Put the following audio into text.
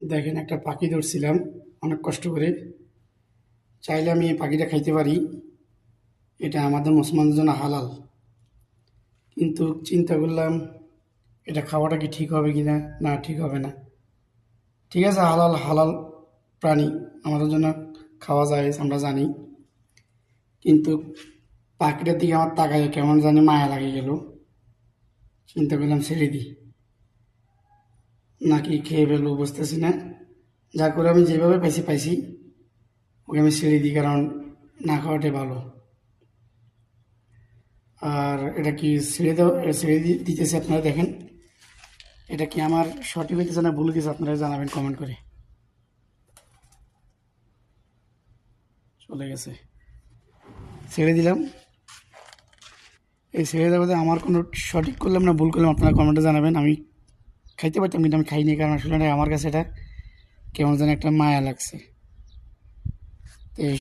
দেখেন একটা পাখি ধরছিলাম অনেক কষ্ট করে। চাইলে আমি এই পাখিটা খাইতে পারি, এটা আমাদের মুসলমানদের জন্য হালাল। কিন্তু চিন্তা করলাম এটা খাওয়াটা কি ঠিক হবে কি না, না ঠিক হবে না। ঠিক আছে, হালাল হালাল প্রাণী আমাদের জন্য খাওয়া যায়, আমরা জানি। কিন্তু পাখিটার দিকে আমার তাকায় কেমন জানি মায়া লাগে গেল। চিন্তা করলাম ছেড়ে দিই, নাকি খেয়ে ফেলবো বুঝতেছি না। যা করে আমি যেভাবে পাইছি পাইছি, ওকে আমি ছেড়ে দিই, কারণ না খাওয়াটাই ভালো। আর এটা কি দিতেছে, আপনারা দেখেন। এটা কি আমার সঠিক হইতেছে না ভুল হইতেছে, আপনারা জানাবেন কমেন্ট করে। চলে গেছে, ছেড়ে দিলাম। এই ছেড়ে দেওয়াতে আমার কোনো সঠিক করলাম না ভুল করলাম, আপনারা কমেন্টে জানাবেন। আমি খাইতে পারতাম কিন্তু আমি খাইনি, কারণ আসলে আমার কাছে এটা কেমন যেন একটা মায়া লাগছে।